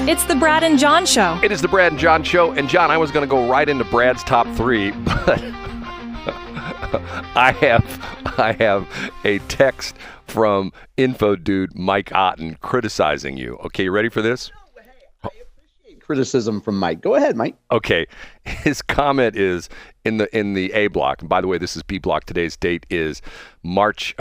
It's the Brad and John Show. It is the Brad and John Show. And John, I was going to go right into Brad's top three, but I have a text from Info Dude Mike Otten criticizing you. Okay, you ready for this? I appreciate criticism from Mike. Go ahead, Mike. Okay, his comment is in the A block. And by the way, this is B block. Today's date is March.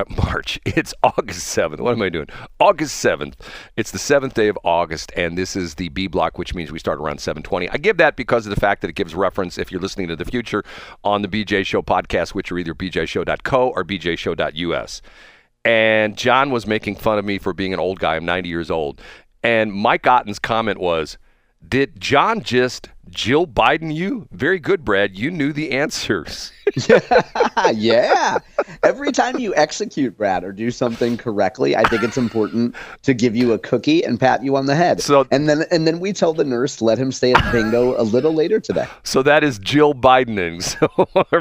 It's August 7th. What am I doing? August 7th. It's the 7th day of August, and this is the B block, which means we start around 7:20. I give that because of the fact that it gives reference if you're listening to the future on the BJ Show podcast, which are either bjshow.co or bjshow.us. And John was making fun of me for being an old guy. I'm 90 years old. And Mike Otten's comment was, did John just Jill Biden you? Very good, Brad. You knew the answers. Yeah. Every time you execute, Brad, or do something correctly, I think it's important to give you a cookie and pat you on the head. And then we tell the nurse to let him stay at bingo a little later today. So that is Jill Bidening. So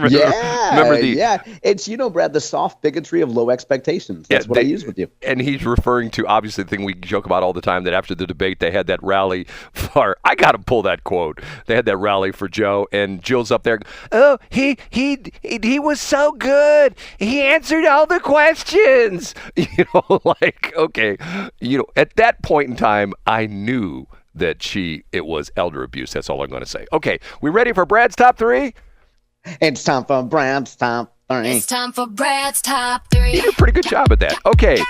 yeah. It's, Brad, the soft bigotry of low expectations. That's what I use with you. And he's referring to, obviously, the thing we joke about all the time, that after the debate, they had that rally for, I got to pull that quote. They had that rally for Joe, and Jill's up there. Oh, he was so good. He answered all the questions. Okay. At that point in time, I knew that it was elder abuse. That's all I'm going to say. Okay, we ready for Brad's top three? It's time for Brad's top three. It's time for Brad's top three. You did a pretty good job at that. Okay.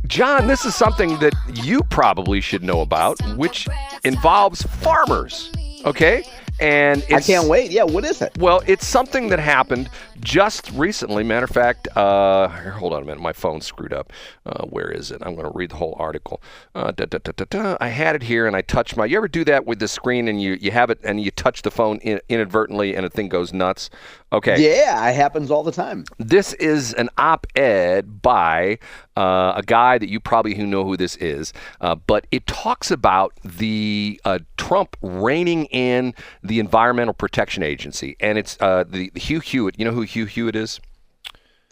John, this is something that you probably should know about, which involves farmers, okay? And I can't wait. Yeah, what is it? Well, it's something that happened just recently. Matter of fact, here, hold on a minute. My phone's screwed up. Where is it? I'm going to read the whole article. I had it here, and I touched you ever do that with the screen, and you have it, and you touch the phone inadvertently, and the thing goes nuts? Okay. Yeah, it happens all the time. This is an op-ed by a guy that you probably know who this is, but it talks about the Trump reining in the Environmental Protection Agency, and it's the Hugh Hewitt. You know who Hugh Hewitt is?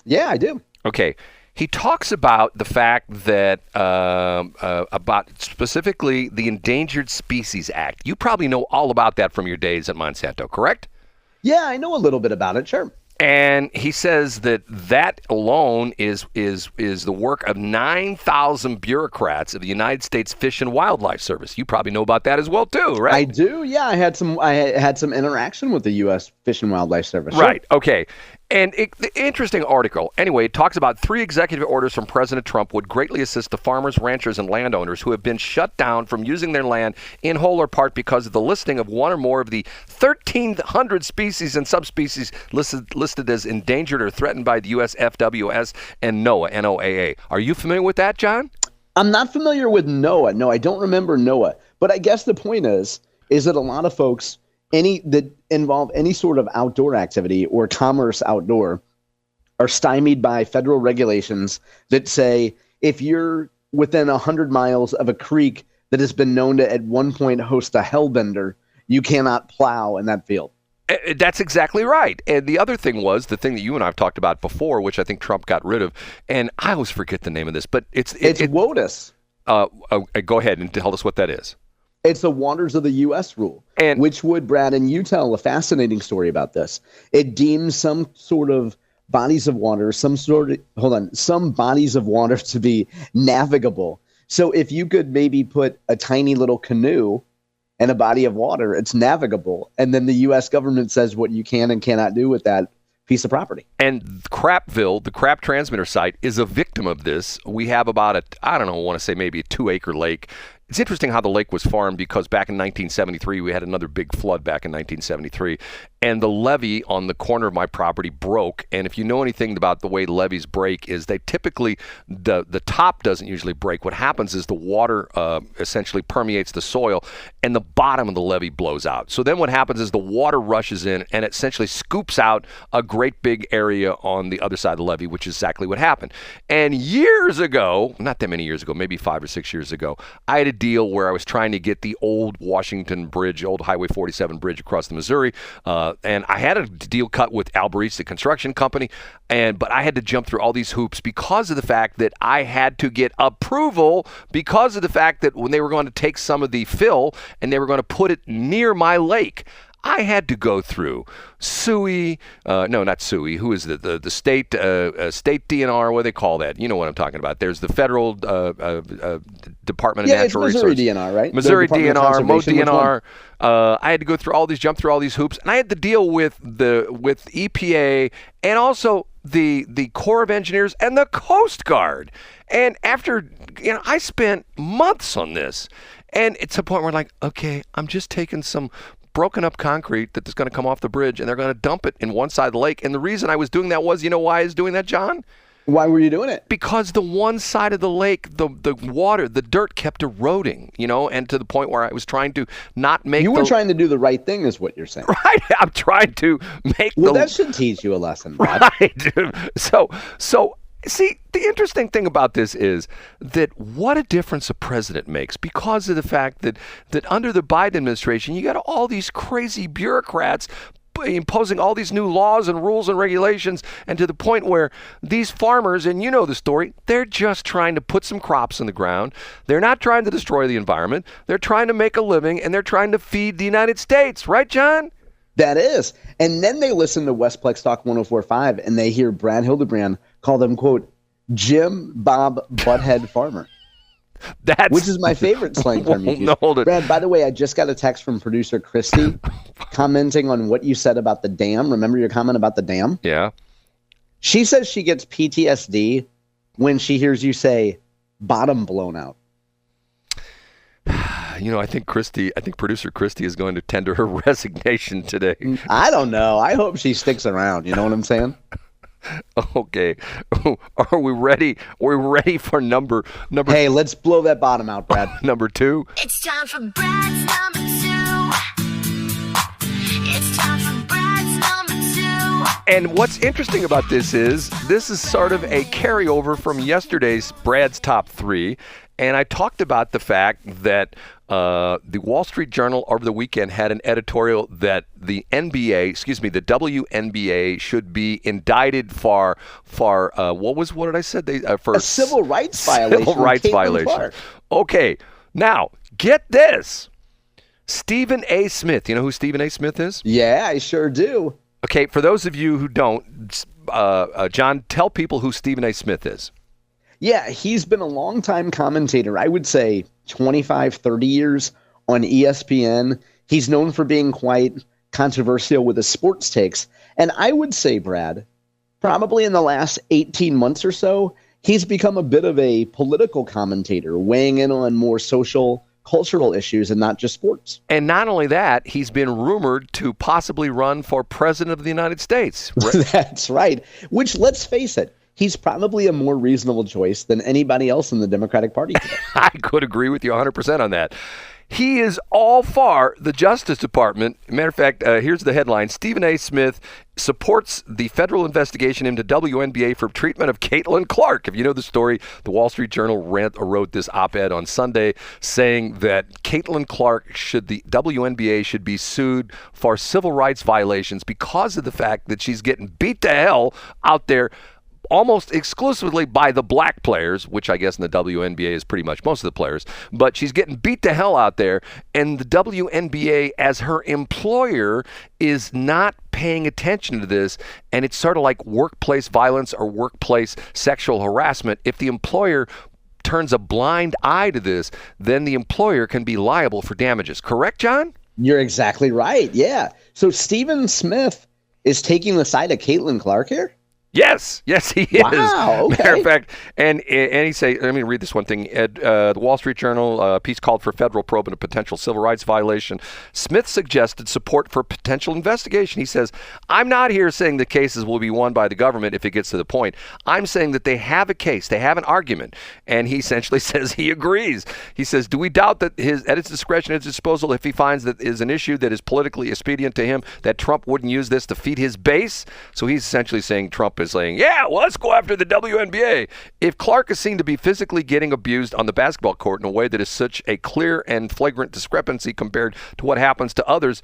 Yeah, I do. Okay. He talks about the fact that about specifically the Endangered Species Act. You probably know all about that from your days at Monsanto, correct? Yeah, I know a little bit about it, sure. And he says that alone is the work of 9,000 bureaucrats of the United States Fish and Wildlife Service. You probably know about that as well, too, right? I do. Yeah, I had some interaction with the U.S. Fish and Wildlife Service. Right. Sure. Okay. And the interesting article, anyway, it talks about 3 executive orders from President Trump would greatly assist the farmers, ranchers, and landowners who have been shut down from using their land in whole or part because of the listing of one or more of the 1,300 species and subspecies listed as endangered or threatened by the U.S. FWS and NOAA, NOAA. Are you familiar with that, John? I'm not familiar with NOAA. No, I don't remember NOAA. But I guess the point is that a lot of folks that involve any sort of outdoor activity or commerce outdoor are stymied by federal regulations that say if you're within 100 miles of a creek that has been known to at one point host a hellbender, you cannot plow in that field. That's exactly right. And the other thing was the thing that you and I have talked about before, which I think Trump got rid of, and I always forget the name of this, but it's WOTUS. Go ahead and tell us what that is. It's the Waters of the U.S. rule, which would, Brad, and you tell a fascinating story about this. It deems some sort of bodies of water, some bodies of water to be navigable. So if you could maybe put a tiny little canoe in a body of water, it's navigable. And then the U.S. government says what you can and cannot do with that piece of property. And Crapville, the crap transmitter site, is a victim of this. We have about I want to say maybe a 2-acre lake. It's interesting how the lake was farmed because back in 1973, we had another big flood back in 1973, and the levee on the corner of my property broke. And if you know anything about the way levees break, is they typically, the top doesn't usually break. What happens is the water essentially permeates the soil, and the bottom of the levee blows out. So then what happens is the water rushes in and it essentially scoops out a great big area on the other side of the levee, which is exactly what happened. And years ago, not that many years ago, maybe 5 or 6 years ago, I had a deal where I was trying to get the old Washington Bridge, old Highway 47 bridge across the Missouri, and I had a deal cut with Alberese, the construction company, but I had to jump through all these hoops because of the fact that I had to get approval because of the fact that when they were going to take some of the fill and they were going to put it near my lake, I had to go through SUI, no, not SUI. Who is the state state DNR? What do they call that? You know what I'm talking about. There's the federal Department of Natural Missouri Resources. DNR, right? Missouri DNR, Mo DNR. I had to go through all these, jump through all these hoops, and I had to deal with EPA and also the Corps of Engineers and the Coast Guard. And after, I spent months on this, and it's a point where like, okay, I'm just taking some broken up concrete that's going to come off the bridge and they're going to dump it in one side of the lake. And the reason I was doing that was, you know why I was doing that, John? Why were you doing it? Because the one side of the lake, the water, the dirt kept eroding, and to the point where I was trying to not make. You were trying to do the right thing, is what you're saying. Right. I'm trying to make. Well, that should teach you a lesson, Brad. Right. So. See, the interesting thing about this is that what a difference a president makes because of the fact that under the Biden administration, you got all these crazy bureaucrats imposing all these new laws and rules and regulations, and to the point where these farmers, and you know the story, they're just trying to put some crops in the ground. They're not trying to destroy the environment. They're trying to make a living, and they're trying to feed the United States. Right, John? That is. And then they listen to Westplex Talk 104.5 and they hear Brad Hildebrand call them, quote, Jim Bob Butthead Farmer. Which is my favorite slang term you use. No, hold it. Brad, by the way, I just got a text from producer Christy commenting on what you said about the dam. Remember your comment about the dam? Yeah. She says she gets PTSD when she hears you say bottom blown out. I think producer Christy is going to tender her resignation today. I don't know. I hope she sticks around. You know what I'm saying? Okay. Are we ready? We're ready for number. Hey, let's blow that bottom out, Brad. Number 2. It's time for Brad's number 2. It's time for Brad's number 2. And what's interesting about this is sort of a carryover from yesterday's Brad's Top 3. And I talked about the fact that the Wall Street Journal over the weekend had an editorial that the WNBA should be indicted for what did I say? For a civil rights violation. Civil rights violation. Okay, now get this. Stephen A. Smith. You know who Stephen A. Smith is? Yeah, I sure do. Okay, for those of you who don't, John, tell people who Stephen A. Smith is. Yeah, he's been a longtime commentator, I would say 25, 30 years on ESPN. He's known for being quite controversial with his sports takes. And I would say, Brad, probably in the last 18 months or so, he's become a bit of a political commentator, weighing in on more social, cultural issues and not just sports. And not only that, he's been rumored to possibly run for president of the United States. That's right. Which, let's face it, he's probably a more reasonable choice than anybody else in the Democratic Party today. I could agree with you 100% on that. He is all for the Justice Department. Matter of fact, here's the headline. Stephen A. Smith supports the federal investigation into WNBA for treatment of Caitlin Clark. If you know the story, the Wall Street Journal wrote this op-ed on Sunday saying that Caitlin Clark the WNBA should be sued for civil rights violations because of the fact that she's getting beat to hell out there almost exclusively by the black players, which I guess in the WNBA is pretty much most of the players, but she's getting beat to hell out there, and the WNBA as her employer is not paying attention to this, and it's sort of like workplace violence or workplace sexual harassment. If the employer turns a blind eye to this, then the employer can be liable for damages. Correct, John? You're exactly right, yeah. So Stephen Smith is taking the side of Caitlin Clark here? Yes, he is. Wow, okay. Matter of fact, and he say, let me read this one thing. The Wall Street Journal piece called for federal probe in a potential civil rights violation. Smith suggested support for potential investigation. He says, I'm not here saying the cases will be won by the government if it gets to the point. I'm saying that they have a case, they have an argument. And he essentially says he agrees. He says, do we doubt that at his discretion, at his disposal, if he finds that is an issue that is politically expedient to him, that Trump wouldn't use this to feed his base? So he's essentially saying Trump Trump is saying, yeah, well, let's go after the WNBA. If Clark is seen to be physically getting abused on the basketball court in a way that is such a clear and flagrant discrepancy compared to what happens to others,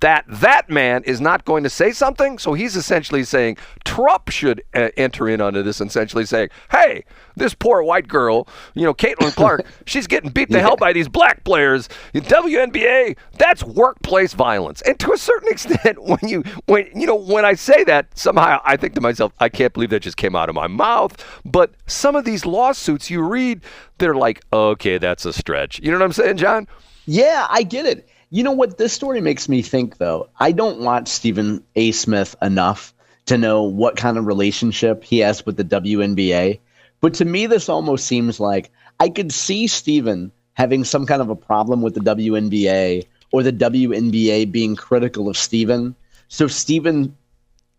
that man is not going to say something. So he's essentially saying Trump should enter in onto this, essentially saying, hey, this poor white girl, Caitlin Clark, she's getting beat to hell by these black players. WNBA, that's workplace violence. And to a certain extent, when I say that, somehow I think to myself, I can't believe that just came out of my mouth. But some of these lawsuits you read, they're like, okay, that's a stretch. You know what I'm saying, John? Yeah, I get it. You know what this story makes me think, though? I don't watch Stephen A. Smith enough to know what kind of relationship he has with the WNBA. But to me, this almost seems like I could see Stephen having some kind of a problem with the WNBA or the WNBA being critical of Stephen. So Stephen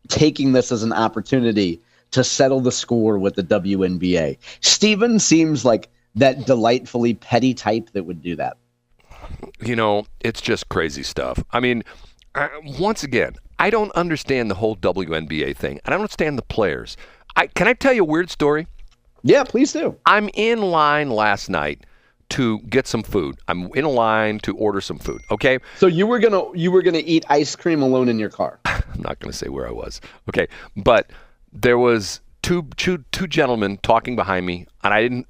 taking this as an opportunity to settle the score with the WNBA. Stephen seems like that delightfully petty type that would do that. It's just crazy stuff. I mean, once again, I don't understand the whole WNBA thing. I don't understand the players. Can I tell you a weird story? Yeah, please do. I'm in line last night to get some food. I'm in a line to order some food. Okay. So you were gonna eat ice cream alone in your car. I'm not gonna say where I was. Okay, but there was two gentlemen talking behind me, and I didn't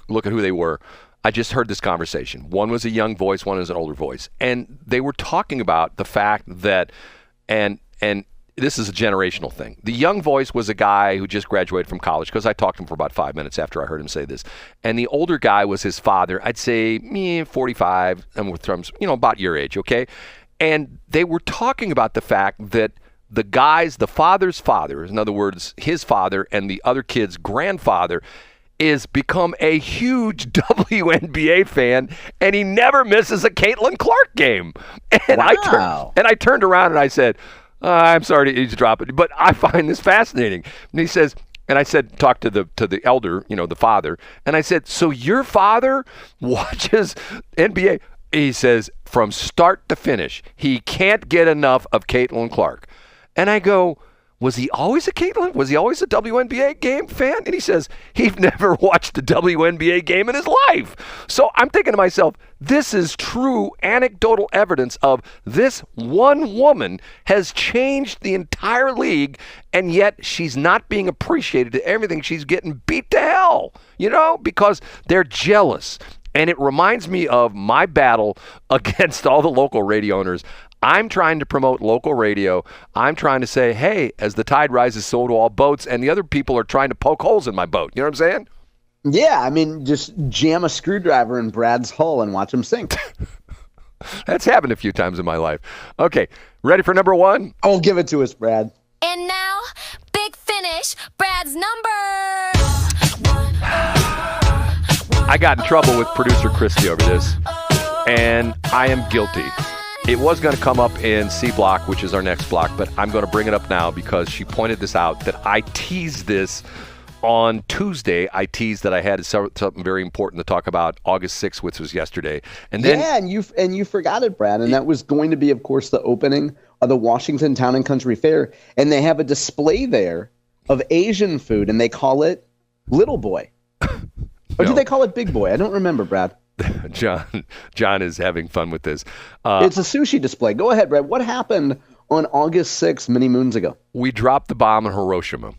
look at who they were. I just heard this conversation. One was a young voice, one was an older voice. And they were talking about the fact that, and this is a generational thing. The young voice was a guy who just graduated from college, because I talked to him for about 5 minutes after I heard him say this. And the older guy was his father. I'd say 45, and with terms, about your age, okay? And they were talking about the fact that the father's father, in other words, his father and the other kid's grandfather, is become a huge WNBA fan, and he never misses a Caitlin Clark game. And wow. I turned around and I said, I'm sorry to eavesdrop it, but I find this fascinating. And he says, and I said, talk to the elder, the father, and I said, so your father watches NBA? He says, from start to finish, he can't get enough of Caitlin Clark. And I go, was he always a Caitlin? Was he always a WNBA game fan? And he says, he'd never watched a WNBA game in his life. So I'm thinking to myself, this is true anecdotal evidence of this one woman has changed the entire league, and yet she's not being appreciated to everything. She's getting beat to hell, because they're jealous. And it reminds me of my battle against all the local radio owners. I'm trying to promote local radio. I'm trying to say, hey, as the tide rises, so do all boats. And the other people are trying to poke holes in my boat. You know what I'm saying? Yeah, I mean, just jam a screwdriver in Brad's hull and watch him sink. That's happened a few times in my life. Okay, ready for number one? Oh, give it to us, Brad. And now, big finish, Brad's number. I got in trouble with producer Christy over this, and I am guilty. It was going to come up in C block, which is our next block, but I'm going to bring it up now because she pointed this out, that I teased this on Tuesday. I teased that I had something very important to talk about August 6th, which was yesterday. And then, yeah, and you forgot it, Brad. And that was going to be, of course, the opening of the Washington Town and Country Fair. And they have a display there of Asian food, and they call it Little Boy. Or do they call it Big Boy? I don't remember, Brad. John is having fun with this. It's a sushi display. Go ahead, Brad. What happened on August 6th many moons ago? We dropped the bomb in Hiroshima.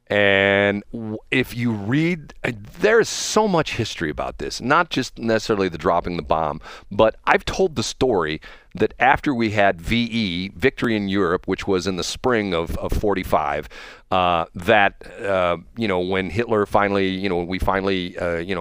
And if you read, there's so much history about this, not just necessarily the dropping the bomb, but I've told the story that after we had VE, Victory in Europe, which was in the spring of 45, when Hitler finally, we finally,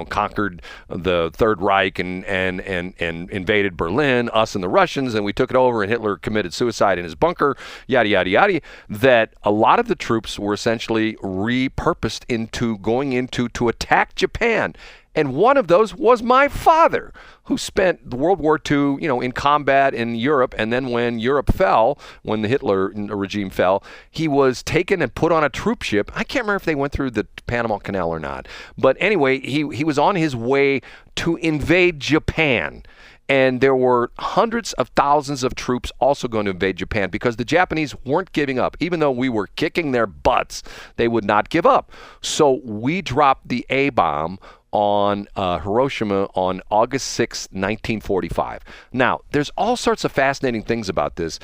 conquered the Third Reich and invaded Berlin, us and the Russians, and we took it over, and Hitler committed suicide in his bunker, yada, yada, yada, that a lot of the troops were essentially repurposed into going into to attack Japan. And one of those was my father, who spent World War II, in combat in Europe. And then when Europe fell, when the Hitler regime fell, he was taken and put on a troop ship. I can't remember if they went through the Panama Canal or not. But anyway, he was on his way to invade Japan. And there were hundreds of thousands of troops also going to invade Japan because the Japanese weren't giving up. Even though we were kicking their butts, they would not give up. So we dropped the A-bomb on Hiroshima on August 6, 1945. Now, there's all sorts of fascinating things about this,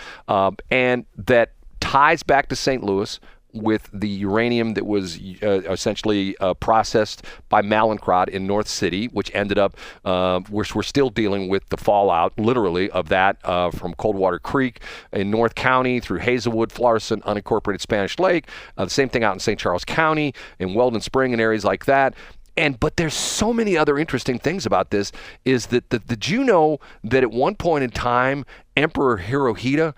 and that ties back to St. Louis with the uranium that was essentially processed by Mallinckrodt in North City, which ended up, we're still dealing with the fallout, literally, of that from Coldwater Creek in North County through Hazelwood, Florissant, unincorporated Spanish Lake. The same thing out in St. Charles County, in Weldon Spring and areas like that. But there's so many other interesting things about this, is that did you know that at one point in time, Emperor Hirohito,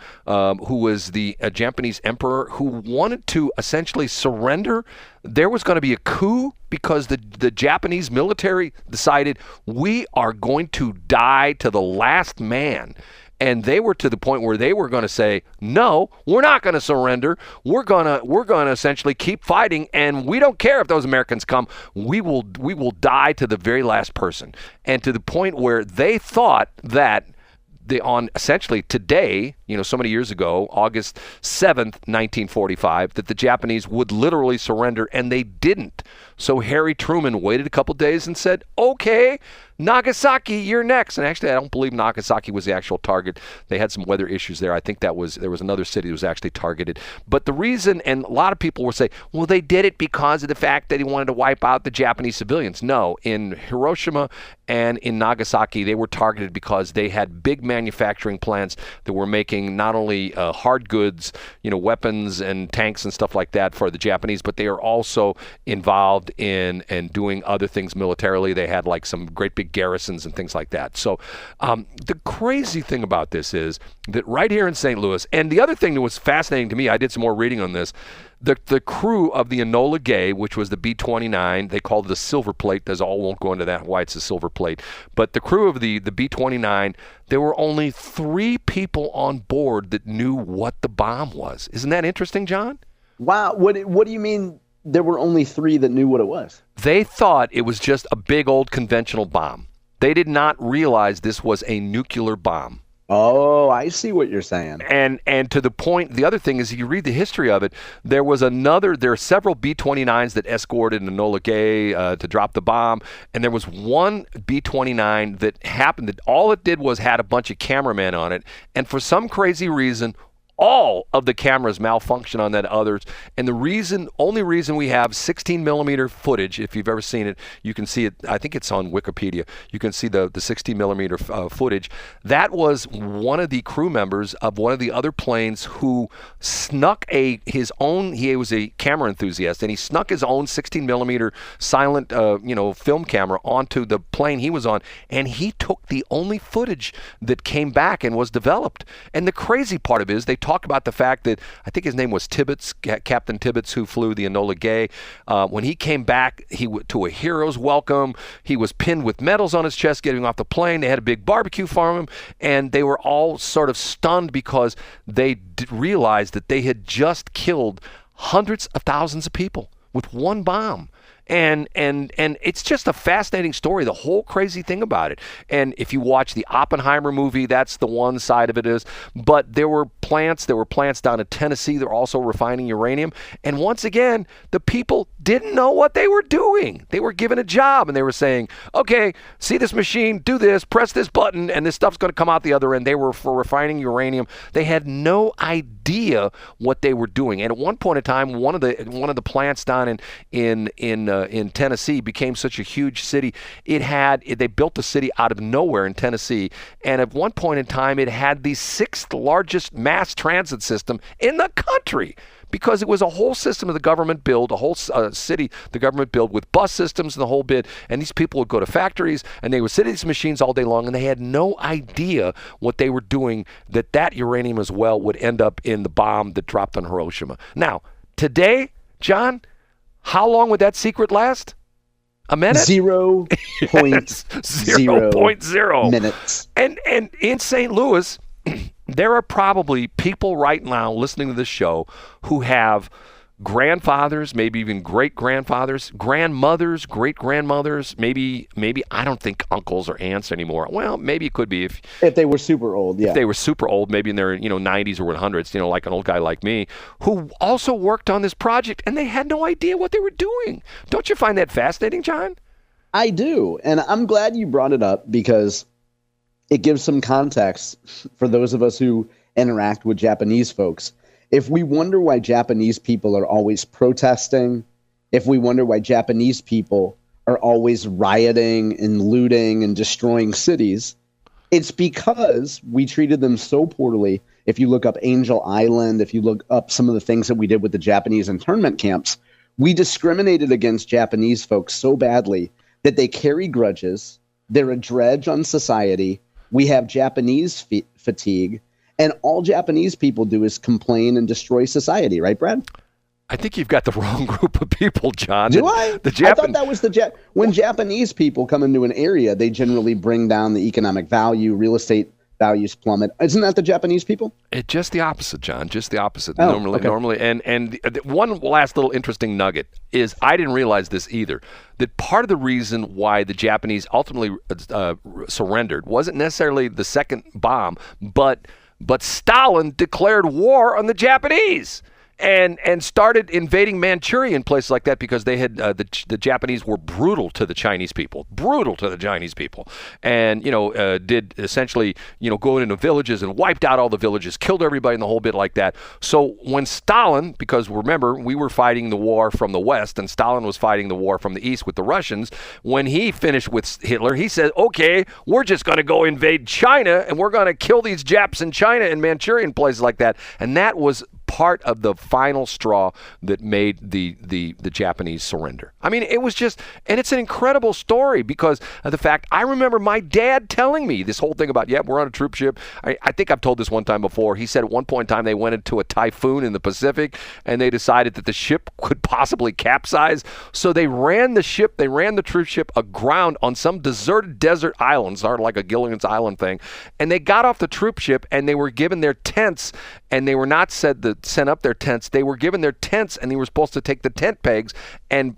who was the Japanese emperor, who wanted to essentially surrender, there was going to be a coup because the Japanese military decided we are going to die to the last man. And they were to the point where they were going to say, no, we're not going to surrender. We're going to essentially keep fighting, and we don't care if those Americans come. We will die to the very last person. And to the point where they thought that on essentially today, so many years ago, August 7th, 1945, that the Japanese would literally surrender, and they didn't. So Harry Truman waited a couple days and said, okay, Nagasaki, you're next. And actually, I don't believe Nagasaki was the actual target. They had some weather issues there. I think there was another city that was actually targeted. But the reason, and a lot of people will say, well, they did it because of the fact that he wanted to wipe out the Japanese civilians. No, in Hiroshima and in Nagasaki, they were targeted because they had big manufacturing plants that were making not only hard goods, weapons and tanks and stuff like that for the Japanese, but they are also involved in doing other things militarily. They had like some great big garrisons and things like that. So the crazy thing about this is that right here in St. Louis, and the other thing that was fascinating to me, I did some more reading on this, the crew of the Enola Gay, which was the B-29, they called it the Silver Plate. I won't go into that, why it's a Silver Plate. But the crew of the B-29, there were only 3 people on board that knew what the bomb was. Isn't that interesting, John? Wow. What do you mean there were only 3 that knew what it was? They thought it was just a big old conventional bomb. They did not realize this was a nuclear bomb. Oh, I see what you're saying. And to the point, the other thing is, if you read the history of it, there are several B-29s that escorted Enola Gay to drop the bomb, and there was one B-29 that happened that all it did was had a bunch of cameramen on it, and for some crazy reason, all of the cameras malfunction on that others. And the only reason we have 16 millimeter footage, if you've ever seen it, you can see it. I think it's on Wikipedia. You can see the 16 millimeter footage. That was one of the crew members of one of the other planes who snuck his own. He was a camera enthusiast, and he snuck his own 16 millimeter silent, film camera onto the plane he was on, and he took the only footage that came back and was developed. And the crazy part of it is they talk about the fact that, I think his name was Tibbets, Captain Tibbets, who flew the Enola Gay. When he came back, to a hero's welcome. He was pinned with medals on his chest getting off the plane. They had a big barbecue for him, and they were all sort of stunned because they realized that they had just killed hundreds of thousands of people with one bomb. And it's just a fascinating story, the whole crazy thing about it. And if you watch the Oppenheimer movie, that's the one side of it is. But there were plants down in Tennessee. They're also refining uranium. And once again, the people didn't know what they were doing. They were given a job, and they were saying, okay, see this machine, do this, press this button, and this stuff's going to come out the other end. They were for refining uranium. They had no idea what they were doing. And at one point in time, one of the plants down in Tennessee became such a huge city. They built the city out of nowhere in Tennessee, and at one point in time, it had the 6th largest mass transit system in the country, because it was a whole system of the government build, a whole city the government build with bus systems and the whole bit. And these people would go to factories, and they would sit at these machines all day long, and they had no idea what they were doing, that uranium as well would end up in the bomb that dropped on Hiroshima. Now, today, John, how long would that secret last? A minute? 0.0 minutes. And in St. Louis, there are probably people right now listening to this show who have grandfathers, maybe even great-grandfathers, grandmothers, great-grandmothers, maybe I don't think uncles or aunts anymore. Well, maybe it could be if they were super old, yeah. If they were super old, maybe in their 90s or 100s, like an old guy like me, who also worked on this project, and they had no idea what they were doing. Don't you find that fascinating, John? I do, and I'm glad you brought it up because it gives some context for those of us who interact with Japanese folks. If we wonder why Japanese people are always protesting, if we wonder why Japanese people are always rioting and looting and destroying cities, it's because we treated them so poorly. If you look up Angel Island, if you look up some of the things that we did with the Japanese internment camps, we discriminated against Japanese folks so badly that they carry grudges. They're a dredge on society. We have Japanese fatigue. And all Japanese people do is complain and destroy society, right, Brad? I think you've got the wrong group of people, John. Do I? I thought that was when Japanese people come into an area, they generally bring down the economic value, real estate values plummet. Isn't that the Japanese people? It's just the opposite, John. Just the opposite. Oh, Normally, and one last little interesting nugget is I didn't realize this either. That part of the reason why the Japanese ultimately surrendered wasn't necessarily the second bomb, but Stalin declared war on the Japanese and started invading Manchuria and places like that because they had the Japanese were brutal to the Chinese people, and did essentially go into villages and wiped out all the villages, killed everybody in the whole bit like that. So when Stalin, because remember we were fighting the war from the west and Stalin was fighting the war from the east with the Russians, when he finished with Hitler, he said, okay, we're just going to go invade China and we're going to kill these Japs in China and Manchuria and places like that. And that was part of the final straw that made the Japanese surrender. I mean, it was just, and it's an incredible story because of the fact, I remember my dad telling me this whole thing about, we're on a troop ship. I think I've told this one time before. He said at one point in time they went into a typhoon in the Pacific and they decided that the ship could possibly capsize. So they ran the troop ship aground on some deserted desert island, sort of like a Gilligan's Island thing. And they got off the troop ship and they were given their tents, and they were not sent up their tents. They were given their tents, and they were supposed to take the tent pegs and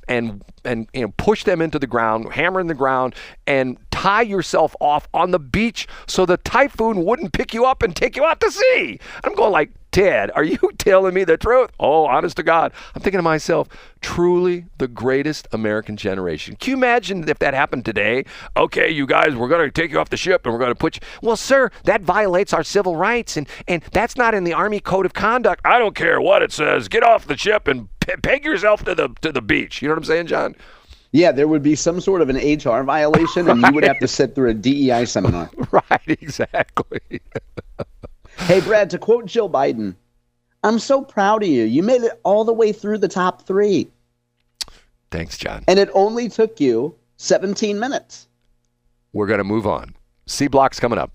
push them into the ground, hammer in the ground, and tie yourself off on the beach so the typhoon wouldn't pick you up and take you out to sea. I'm going like, Dad, are you telling me the truth? Oh, honest to God. I'm thinking to myself, truly the greatest American generation. Can you imagine if that happened today? Okay, you guys, we're going to take you off the ship and we're going to put you... Well, sir, that violates our civil rights and that's not in the Army Code of Conduct. I don't care what it says. Get off the ship and peg yourself to the beach. You know what I'm saying, John? Yeah, there would be some sort of an HR violation and you would have to sit through a DEI seminar. Right, exactly. Hey, Brad, to quote Jill Biden, I'm so proud of you. You made it all the way through the top 3. Thanks, John. And it only took you 17 minutes. We're going to move on. C Block's coming up.